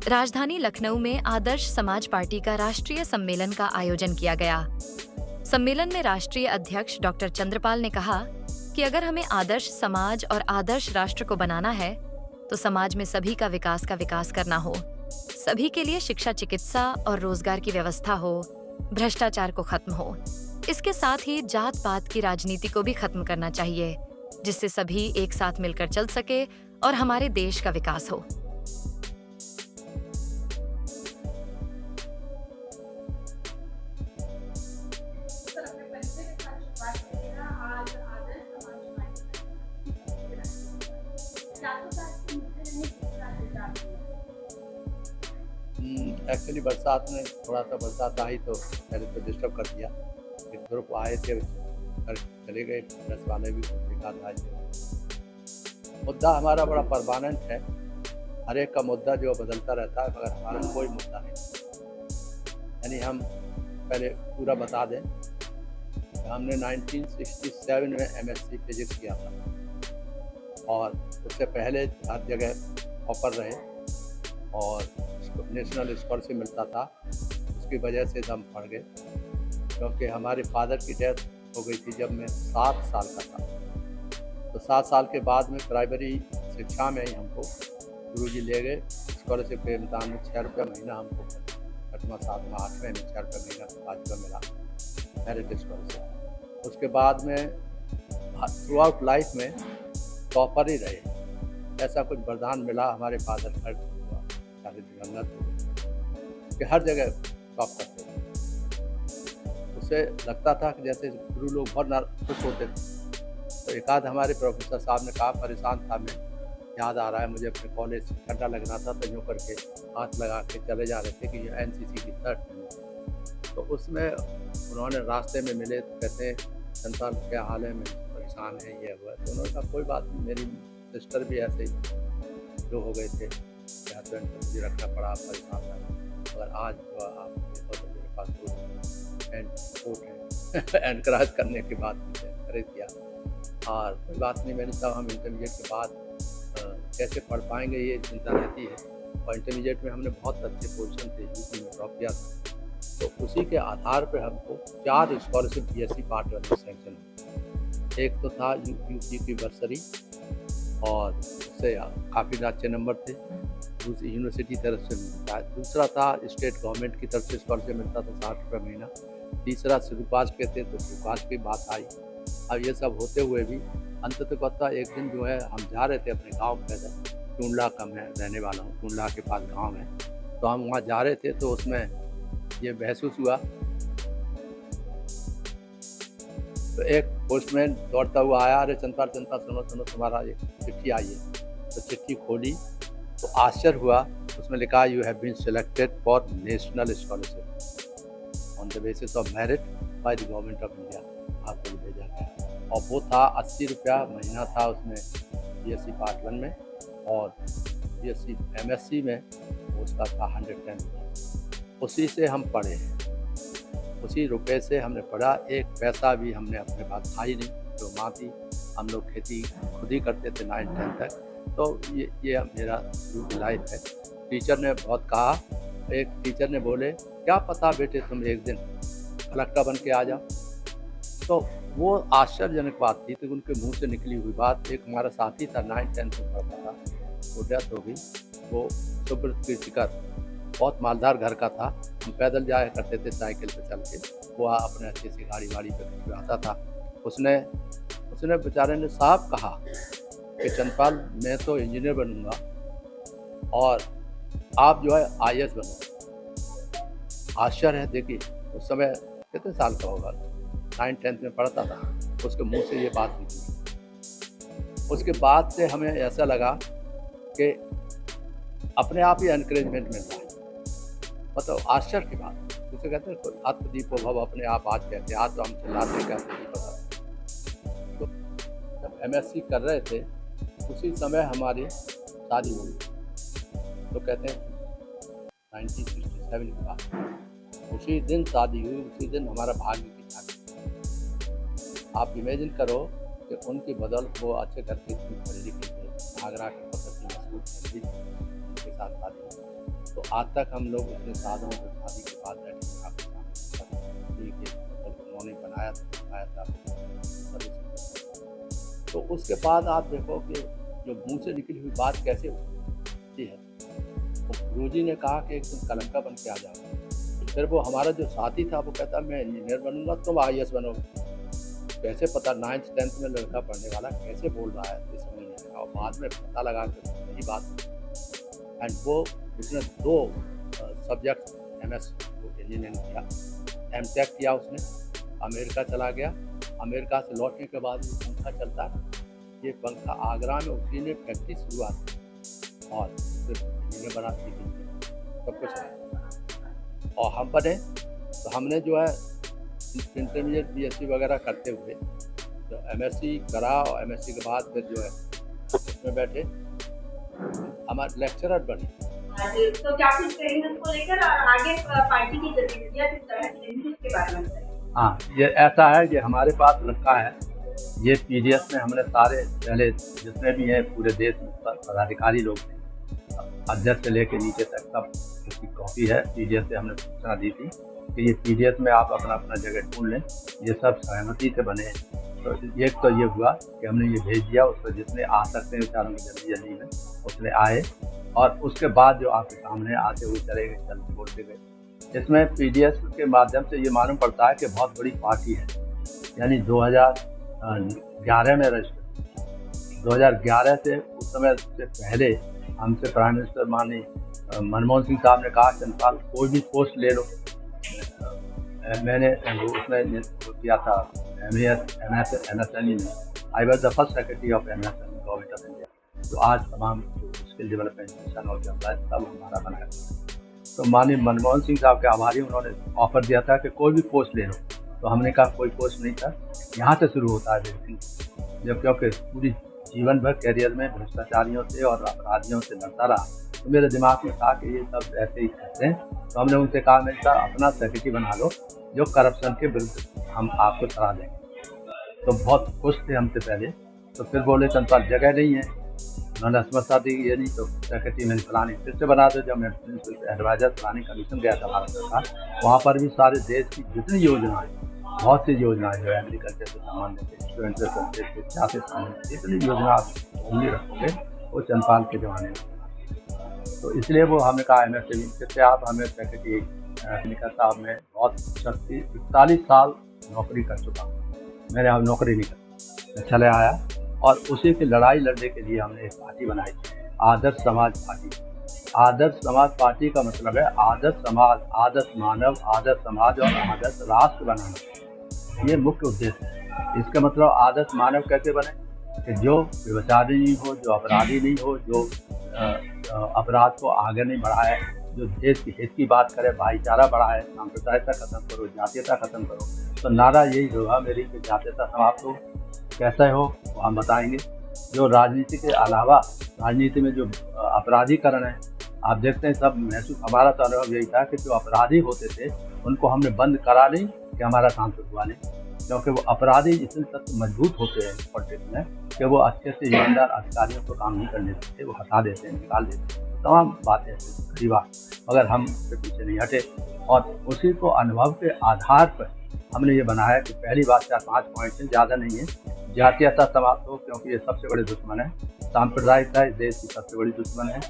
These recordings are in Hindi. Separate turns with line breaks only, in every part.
राजधानी लखनऊ में आदर्श समाज पार्टी का राष्ट्रीय सम्मेलन का आयोजन किया गया। सम्मेलन में राष्ट्रीय अध्यक्ष डॉक्टर चंद्रपाल ने कहा कि अगर हमें आदर्श समाज और आदर्श राष्ट्र को बनाना है, तो समाज में सभी का विकास करना हो। सभी के लिए शिक्षा, चिकित्सा और रोजगार की व्यवस्था हो, भ्रष्टाचार को खत्म हो। इसके साथ ही जात पात की राजनीति को भी खत्म करना चाहिए, जिससे सभी एक साथ मिलकर चल सके और हमारे देश का विकास हो।
एक्चुअली बरसात में थोड़ा सा बरसात आई तो पहले तो डिस्टर्ब कर दिया। एक ग्रुप आए थे, घर चले गए, प्रेस वाले भी एक आध आए थे। मुद्दा हमारा बड़ा परमानेंट है, हर एक का मुद्दा जो बदलता रहता है, मगर हमारा कोई मुद्दा नहीं। यानी हम पहले पूरा बता दें, हमने 1967 में MSc फिजिक्स किया था और उससे पहले हर जगह ऑफर रहे और नेशनल स्कॉलरशिप मिलता था। उसकी वजह से दम पड़ गए, क्योंकि हमारे फादर की डेथ हो गई थी जब मैं 7 साल का था। तो 7 साल के बाद में प्राइमरी शिक्षा में ही हमको गुरुजी ले गए। स्कॉलरशिप के इम्तहान में 6 रुपये महीना हमको 8वां 7वां 8वें में 6 रुपये महीना 5 रुपये मिला मेरिट स्कॉलरशिप। उसके बाद में थ्रू आउट लाइफ में टॉपर ही रहे। ऐसा कुछ वरदान मिला हमारे फादर का, सारे जगन्नाथ कि हर जगह टॉप करते थे। उससे लगता था कि जैसे गुरु लोग बहुत खुश होते थे। तो एक आध हमारे प्रोफेसर साहब ने कहा, परेशान था मैं, याद आ रहा है मुझे अपने कॉलेज ठंडा लगना था तो यूँ करके हाथ लगा के चले जा रहे थे कि ये NCC की शर्ट है। तो उसमें उन्होंने रास्ते में मिले तो कहते हैं, संतान क्या हाल है, मैं परेशान है, ये हुआ। तो उन्होंने कहा कोई बात नहीं, मेरी सिस्टर भी ऐसे ही जो हो गए थे, हस्बैंड को मुझे रखना पड़ा, परेशान था। मगर आज जो आप देखो तो मेरे पास कोट है एनकरेज करने के बाद मुझे एनकरेज किया। और कोई बात नहीं, मैंने कहा हम इंटरमीडिएट के बाद कैसे पढ़ पाएंगे ये चिंता रहती है। और इंटरमीडिएट में हमने बहुत अच्छे पोजीशन थे, यूपी में ड्रॉप किया था। तो उसी के आधार पर हमको 4 स्कॉलरशिप BSc पार्ट 1 में सैंक्शन। एक तो था यूपी की बर्सरी और उससे काफ़ी अच्छे नंबर थे, दूसरी यूनिवर्सिटी तरफ से मिलता है। दूसरा था स्टेट गवर्नमेंट की तरफ से स्कॉलरशिप मिलता था 60 रुपये महीना। तीसरा सुपास के थे तो सुपास की बात आई। अब ये सब होते हुए भी अंततः एक दिन जो है हम जा रहे थे अपने गांव पैदल, टूंडला का मैं रहने वाला हूँ, टूंडला के पास गांव है। तो हम वहाँ जा रहे थे तो उसमें ये महसूस हुआ तो एक पोस्टमैन दौड़ता हुआ आया, अरे चंपा सुनो सुनो, तुम्हारा एक चिट्ठी आई है। तो चिट्ठी खोली तो आश्चर्य हुआ, उसमें लिखा you have been selected for national scholarship on the basis of merit by the Government of India. आपको भेजा गया और वो था 80 रुपया महीना था उसमें BSc पार्ट 1 में, और BSc MSc में उसका था 110। उसी से हम पढ़े, उसी रुपए से हमने पढ़ा। एक पैसा भी हमने अपने पास था ही नहीं, जो माँ थी, हम लोग खेती खुद ही करते थे 9-10 तक। तो ये मेरा लाइफ है। टीचर ने बहुत कहा, एक टीचर ने बोले क्या पता बेटे तुम एक दिन कलेक्टर बन के आ जाओ। तो वो आश्चर्यजनक बात थी, तो उनके मुंह से निकली हुई बात। एक हमारा साथी था 9-10 में पढ़ता था, वो डेथ हो गई। वो सुब्रत कीर्तिकर, बहुत मालदार घर का था। हम पैदल जाया करते थे साइकिल पे चल के, वो अपने अच्छे से गाड़ी पे खिंचवाता था। उसने बेचारे ने साफ कहा कि चंद्रपाल मैं तो इंजीनियर बनूंगा और आप जो है IAS बनो। आश्चर्य है, देखिए उस समय कितने साल का होगा, 9-10 में पढ़ता था, उसके मुंह से ये बात निकली। उसके बाद से हमें ऐसा लगा कि अपने आप ही एनकरेजमेंट मिलता है। मतलब आश्चर्य की बात, जिसे कहते हैं आत्मदीपो भव, अपने आप आज कहते हैं, आज तो हम चिल्लाते कहते नहीं पता। तो जब MSc कर रहे थे उसी समय हमारी शादी हुई। तो कहते हैं 1967 के बाद उसी दिन शादी हुई, उसी दिन हमारा भाग्य की शादी। आप इमेजिन करो कि उनकी बदौलत वो अच्छे घर के इतनी पढ़ी लिखी थे, आगरा के पत्थर की मशहूर फैमिली के साथ शादी हुई। तो आज तक हम लोग इतने सालों में शादी के बाद बैठे हैं आपके सामने कि उन्होंने बनाया था। तो उसके बाद आप देखो कि जो मुंह से निकली हुई बात कैसे होती है। तो गुरुजी ने कहा कि एक दिन कलंका बन के आ जाओ। फिर वो हमारा जो साथी था वो कहता मैं इंजीनियर बनूंगा, तुम IAS बनोगे। कैसे पता 9th 10th में लड़का पढ़ने वाला कैसे बोल रहा है ये समझ नहीं आया। और बाद में पता लगा कि यही बात। एंड वो उसने 2 सब्जेक्ट MS इंजीनियरिंग किया, MTech किया उसने, अमेरिका चला गया। अमेरिका से लौटने के बाद ये पंखा चलता है, ये पंखा आगरा में उसी ने फैक्ट्री शुरुआत की और फिर इंजीनियर बना सब कुछ। और हम बने तो हमने जो है इंटरमीडिएट BSc वगैरह करते हुए तो MSc करा और MSc के बाद फिर जो है उसमें बैठे हमारे लेक्चरर बने।
तो क्या कुछ करेंगे उसको लेकर और आगे पार्टी की गतिविधियां किस तरह चलेंगी उसके बारे में बताइए।
हाँ, ये ऐसा है कि हमारे पास रखा है ये PDF में हमने सारे पहले जितने भी हैं पूरे देश में पदाधिकारी लोग थे, अध्यक्ष से लेके नीचे तक सब उसकी कॉपी है। PDF से हमने सूचना दी थी कि ये PDF में आप अपना अपना जगह ढूंढ लें। ये सब सहमति से बने। तो एक तो ये हुआ कि हमने ये भेज दिया, उस पर जितने आ सकते हैं बेचारों की जल्दी जल्दी में उसने आए और उसके बाद जो आपके सामने आते हुए चले गए, चलते बोलते गए। इसमें PDF के माध्यम से ये मालूम पड़ता है कि बहुत बड़ी पार्टी है। यानी 2011 में रजिस्टर 2011 से उस समय से पहले हमसे प्राइम मिनिस्टर माननीय मनमोहन सिंह साहब ने कहा चंद्रपाल कोई भी पोस्ट ले लो। मैंने उसमें किया था MSNE में। I was the first secretary of MSNE government of India. तो आज तमाम स्किल डेवलपमेंट मिशन और चलता है सब हमारा बनाया। तो माननीय मनमोहन सिंह साहब के आभारी, उन्होंने ऑफर दिया था कि कोई भी पोस्ट ले लो। तो हमने कहा कोई पोस्ट नहीं था, यहाँ से शुरू होता है बेसिकली। जब क्योंकि पूरी जीवन भर कैरियर में भ्रष्टाचारियों से और अपराधियों से लड़ता रहा, तो मेरे दिमाग में था कि ये सब ऐसे ही करते हैं। तो हमने उनसे कहा मैं अपना सेक्रेटरी बना लो जो करप्शन के विरुद्ध हम आपको सलाह देंगे। तो बहुत खुश थे हमसे पहले। तो फिर बोले चंद्रपाल जगह नहीं है, उन्होंने असमर्थता दी ये नहीं तो सेक्रेटरी मैंने प्लानिंग फिर से बना दो। जब मैं प्रिंसिपल एडवाइजर प्लानिंग कमीशन गया था भारत सरकार, वहाँ पर भी सारे देश की जितनी योजनाएं, बहुत सी योजनाएं जो एग्रीकल्चर से संबंधित थे, स्टूडेंट से संबंधित थे, क्या से संबंधित, जितनी योजना आप होंगी रखोगे वो चंद्रपाल के जमाने में। तो इसलिए वो हमें कहा MSNE फिर से आप हमें सेक्रेटरी निकल साहब में बहुत 41 साल नौकरी कर चुका। मैंने अब नौकरी नहीं कर चले आया और उसी की लड़ाई लड़ने के लिए हमने एक पार्टी बनाई, आदर्श समाज पार्टी। आदर्श समाज पार्टी का मतलब है आदर्श समाज, आदर्श मानव, आदर्श समाज और आदर्श राष्ट्र बनाना, ये मुख्य उद्देश्य है। इसका मतलब आदर्श मानव कैसे बने कि जो व्यभिचारी नहीं हो, जो अपराधी नहीं हो, जो अपराध को आगे नहीं बढ़ाए, जो देश के हित की बात करे, भाईचारा बढ़ाए, सांप्रदायिकता खत्म करो, जातीयता खत्म करो। तो नारा यही होगा मेरी कि जातीयता समाप्त हो। कैसे हो वो हम बताएंगे। जो राजनीति के अलावा राजनीति में जो अपराधीकरण है आप देखते हैं सब महसूस, हमारा तो अनुभव यही था कि जो अपराधी होते थे उनको हमने बंद करा नहीं कि हमारा सांसद हुआ नहीं, क्योंकि वो अपराधी इतने तक मजबूत होते हैं पॉलिटिक्स में कि वो अच्छे से ईमानदार अधिकारियों को काम नहीं करने देते, वो हटा देते हैं, निकाल देते हैं। तमाम बातें खरी बात, मगर हम उससे पीछे नहीं हटे और उसी को अनुभव के आधार पर हमने ये बनाया कि पहली बात 4-5 पॉइंट है, ज़्यादा नहीं है। जातीयता समाप्त हो क्योंकि ये सबसे बड़े दुश्मन है। सांप्रदायिकता इस देश की सबसे बड़ी दुश्मन है।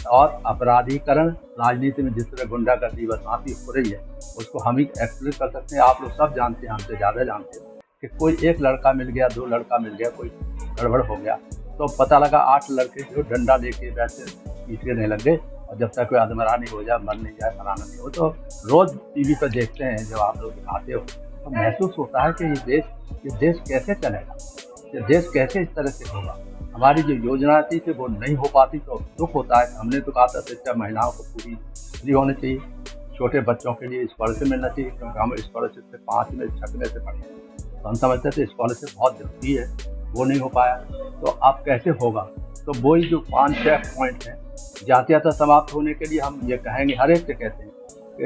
और अपराधीकरण, राजनीति में जिस तरह गुंडागर्दी बदमाशी हो रही है उसको हम ही एक्सप्लेन कर सकते हैं। आप लोग सब जानते हैं, हमसे ज़्यादा जानते हैं कि कोई एक लड़का मिल गया, 2 लड़का मिल गया, कोई गड़बड़ हो गया तो पता लगा 8 लड़के जो डंडा लेके वैसे पीटने लग गए और जब तक कोई आदमरा नहीं हो जाए, मर नहीं जाए, फलाना नहीं हो। तो रोज़ TV पर देखते हैं जब आप लोग दिखाते हो तो महसूस होता है कि ये देश कैसे चलेगा, ये देश कैसे इस तरह से होगा। हमारी जो योजना थी कि वो नहीं हो पाती तो दुख होता है। हमने तो कहा था शिक्षा महिलाओं को पूरी फ्री होनी चाहिए, छोटे बच्चों के लिए स्कॉलरशिप मिलना चाहिए, क्योंकि हम स्कॉलरशिप से 5 में 6 में से पढ़े तो हम समझते थे स्कॉलरशिप बहुत जरूरी है, वो नहीं हो पाया। तो अब कैसे होगा? तो वही जो 5-6 पॉइंट हैं, जातीयता समाप्त होने के लिए हम ये कहेंगे, हर एक से कहते हैं कि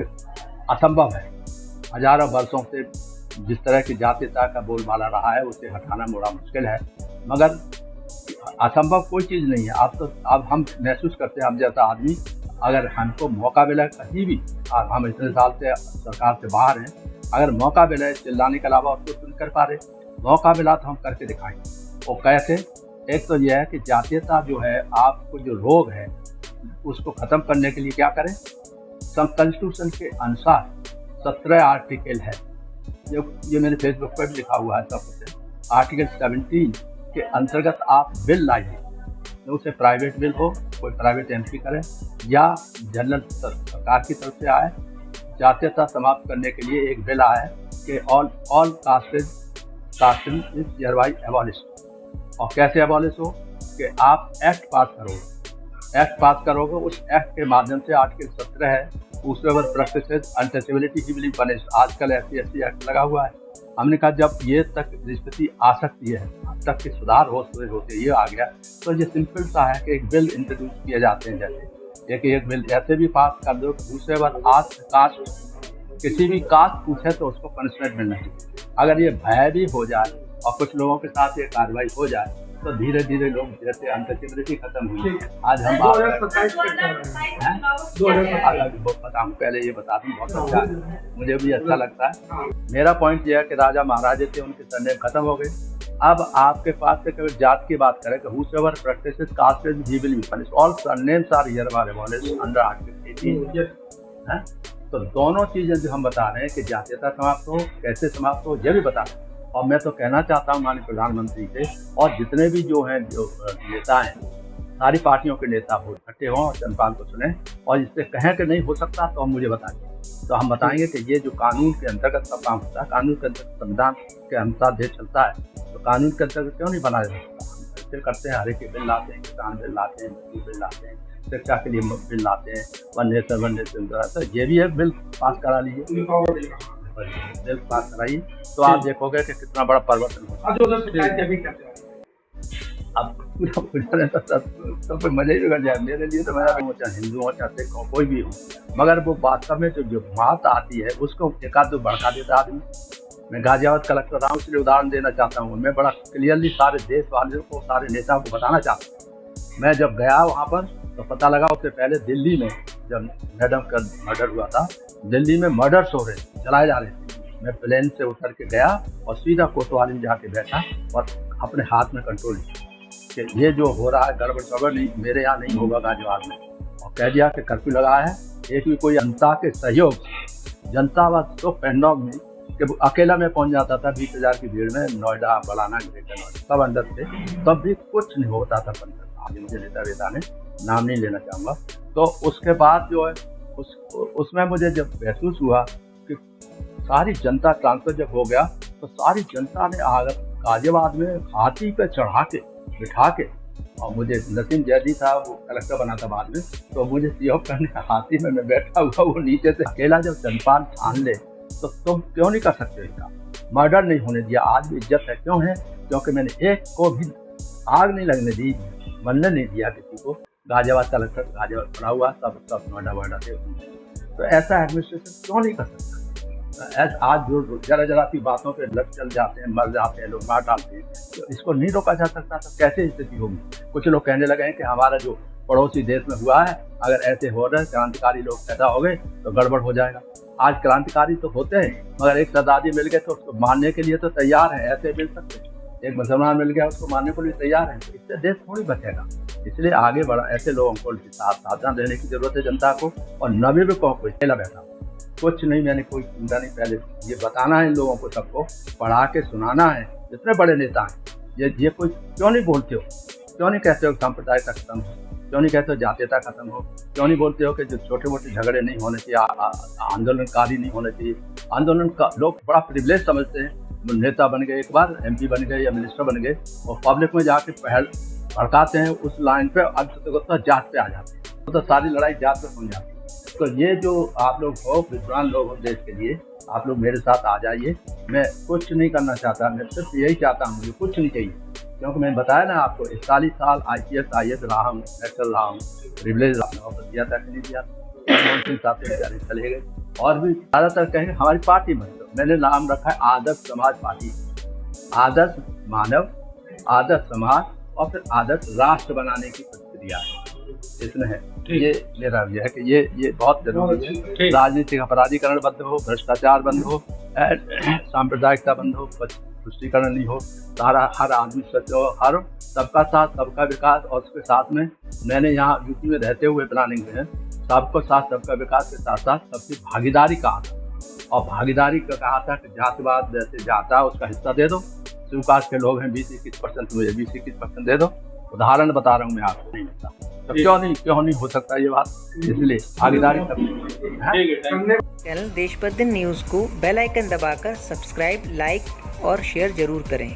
असंभव है। हजारों वर्षों से जिस तरह की जातीयता का बोलबाला रहा है उसे हटाना बड़ा मुश्किल है, मगर असंभव कोई चीज़ नहीं है। अब हम महसूस करते हैं, हम जैसा आदमी, अगर हमको मौका मिला कहीं भी, हम इतने साल से सरकार से बाहर हैं, अगर मौका मिला चिल्लाने के अलावा और कुछ नहीं कर पा रहे, मौका मिला तो हम करके दिखाएंगे। वो कैसे? एक तो यह है कि जातीयता जो है, आपको जो रोग है उसको ख़त्म करने के लिए क्या करें? कॉन्स्टिट्यूशन के अनुसार 17 आर्टिकल है, ये मैंने फेसबुक पर भी लिखा हुआ है सब कुछ। आर्टिकल 17 के अंतर्गत आप बिल लाइए, उसे प्राइवेट बिल हो, कोई प्राइवेट एमपी करे या जनरल सरकार की तरफ से आए, जातीयता समाप्त करने के लिए एक बिल आया है कि ऑल कास्टिंग इज हियरबाय एबॉलिश्ड। और कैसे एबॉलिश हो? कि आप एक्ट पास करोगे, उस एक्ट के माध्यम से आर्टिकल 17 है, उसके बाद प्रैक्टिसेस अनटचेबिलिटी की भी पनिश। आजकल SC एक्ट लगा हुआ है। हमने कहा जब ये तक स्थिति आ सकती है, तक के सुधार होते ये आ गया, तो ये सिंपल सा है कि एक बिल इंट्रोड्यूस किए जाते हैं। जैसे एक बिल ऐसे भी पास कर दो, दूसरे बार आज कास्ट, किसी भी कास्ट पूछे तो उसको पनिशमेंट मिलना चाहिए। अगर ये भय भी हो जाए और कुछ लोगों के साथ ये कार्रवाई हो जाए तो धीरे धीरे लोग, जैसे अनटचेबिलिटी खत्म हुई। आज हम बताऊँ, पहले ये बता दूँ, बहुत अच्छा है, मुझे भी अच्छा लगता है। मेरा पॉइंट यह है कि राजा महाराजे थे, उनके सरनेम खत्म हो गए। अब आपके पास से कभी जात की बात करें कि whosoever practices caste he will be punished, all surnames are hereby abolished under Article 18। तो दोनों चीजें जो हम बता रहे हैं कि जातीयता समाप्त हो, कैसे समाप्त हो, ये भी बता रहे हैं। और मैं तो कहना चाहता हूँ माननीय प्रधानमंत्री से, और जितने भी जो हैं जो नेता हैं, सारी पार्टियों के नेता वो इकट्ठे हों और चंद्रपाल को सुने, और इससे कहें कि नहीं हो सकता तो हम मुझे बताइए, तो हम बताएंगे कि ये जो कानून के अंतर्गत सब काम होता है, कानून के अंतर्गत संविधान के अनुसार देश चलता है, तो कानून के अंतर्गत क्यों नहीं बनाया जाता? हम ऐसे करते हैं, हर एक बिल लाते हैं, किसान बिल लाते हैं, मजदूर बिल लाते हैं, शिक्षा के लिए बिल लाते हैं, वन नेशन, तो ये भी एक बिल पास करा लीजिए, बिल पास कराइए, तो आप देखोगे कि कितना बड़ा परिवर्तन होगा। अब पूरा सब मजे ही बिगड़ जाए। मेरे लिए तो मेरा चाहे हिंदू हो चाहे सिख हो, कोई भी हो, मगर वो वास्तव में जो बात आती है उसको एक आध दो भड़का देता आदमी। मैं गाजियाबाद कलेक्टर रहा हूँ, इसलिए उदाहरण देना चाहता हूँ। मैं बड़ा क्लियरली सारे देश वालों को, सारे नेताओं को बताना चाहता हूँ। मैं जब गया वहाँ पर तो पता लगा, उससे पहले दिल्ली में जब मैडम का मर्डर हुआ था, दिल्ली में मर्डर्स हो रहे, जलाए जा रहे थे। मैं प्लेन से उतर के गया और सीधा कोतवाली में जाके बैठा और अपने हाथ में कंट्रोल किया कि ये जो हो रहा है गड़बड़ सड़बड़ नहीं, मेरे यहाँ नहीं होगा गाजियाबाद में। और कह दिया कि कर्फ्यू लगाया है, एक भी कोई जनता के सहयोग, जनता व तो पैंडॉग में कि अकेला मैं पहुंच जाता था 20,000 की भीड़ में, नोएडा, बलाना, ग्रेटर नोएडा सब अंदर थे, तब भी कुछ नहीं होता था। आगे मुझे नेता ने नाम नहीं लेना चाहूँगा। तो उसके बाद जो है उसमें मुझे जब महसूस हुआ कि सारी जनता ट्रांसफर जब हो गया तो सारी जनता ने गाजियाबाद में हाथी पे चढ़ा के बिठा के, और मुझे नसीम जैदी था, वो कलेक्टर बना था बाद में, तो मुझे सीओ करने हाथी में मैं बैठा हुआ, वो नीचे से अकेला जब चंद्रपाल ठान ले तो तुम क्यों नहीं कर सकते इसका? मर्डर नहीं होने दिया, आज भी इज्जत है। क्यों है? क्योंकि मैंने एक को भी आग नहीं लगने दी, मरने नहीं दिया किसी को। गाजियाबाद कलेक्टर गाजियाबाद पड़ा हुआ, सब नोएडा वोएडा थे। तो ऐसा एडमिनिस्ट्रेशन क्यों नहीं कर सकता? आज जो जरा सी बातों पे लग चल जाते हैं, मर जाते हैं लोग, मार डालते हैं, तो इसको नहीं रोका जा सकता? तो कैसे स्थिति होगी? कुछ लोग कहने लगे हैं कि हमारा जो पड़ोसी देश में हुआ है, अगर ऐसे हो रहे क्रांतिकारी लोग पैदा हो गए तो गड़बड़ हो जाएगा। आज क्रांतिकारी तो होते हैं, मगर एक सरदारी मिल गए तो उसको मारने के लिए तो तैयार है, ऐसे मिल सकते हैं। एक मुसलमान मिल गया, उसको मारने को भी तैयार है, तो इससे देश थोड़ी बचेगा। इसलिए आगे बढ़ा, ऐसे लोगों को सावधान रहने की जरूरत है जनता को। और नबी को कोई खेला बैठा कुछ नहीं, मैंने कोई चिंता नहीं, पहले ये बताना है इन लोगों को, सबको पढ़ा के सुनाना है। जितने बड़े नेता हैं, ये कोई क्यों नहीं बोलते हो? क्यों नहीं कहते हो सांप्रदायिकता खत्म हो? क्यों नहीं कहते हो जातीयता खत्म हो? क्यों नहीं बोलते हो कि जो छोटे मोटे झगड़े नहीं होने चाहिए, आंदोलनकारी नहीं होने चाहिए? आंदोलन का लोग बड़ा प्रिविलेज समझते हैं। नेता बन गए, एक बार MP बन गए या मिनिस्टर बन गए, और पब्लिक में जाके पहल भड़काते हैं उस लाइन पे, अब जात पे आ जाते हैं, तो सारी लड़ाई जात पे पहुंच जाती है। तो ये जो आप लोग हो, विद्वान लोग हो देश के लिए, आप लोग मेरे साथ आ जाइए। मैं कुछ नहीं करना चाहता, मैं सिर्फ यही चाहता हूँ, मुझे कुछ नहीं चाहिए। क्योंकि मैंने बताया ना आपको, 41 साल IPS IAS रहा हूँ, एक्टर रहा हूँ, प्रिविलेज ऑफर दिया था कि नहीं दिया, चले गए। और भी ज़्यादातर कहेंगे हमारी पार्टी में, मैंने नाम रखा है आदर्श समाज पार्टी। आदर्श मानव, आदर्श समाज और फिर आदर्श राष्ट्र बनाने की प्रक्रिया है इसमें है। ये मेरा ये है कि ये बहुत जरूरी है। राजनीतिक अपराधीकरण बंद हो, भ्रष्टाचार बंद हो, सांप्रदायिकता बंद हो, तुष्टीकरण नहीं हो, सारा हर आदमी सच हो, हर सबका साथ सबका विकास। और उसके साथ में मैंने यहाँ यूपी में रहते हुए प्लानिंग में सबको साथ सबका विकास के साथ साथ सबकी भागीदारी कहा था। और भागीदारी का कहा था कि जातिवाद जैसे जाता है उसका हिस्सा दे दो, स्वीकार के लोग हैं 20-21% मुझे 20-21% दे दो। उदाहरण बता रहा हूँ मैं आपको, नहीं मिलता तो क्यों नहीं हो सकता ये बात, इसलिए भागीदारी
चैनल देशबंधु न्यूज़ को बेल आइकन दबाकर सब्सक्राइब, लाइक और शेयर जरूर करें।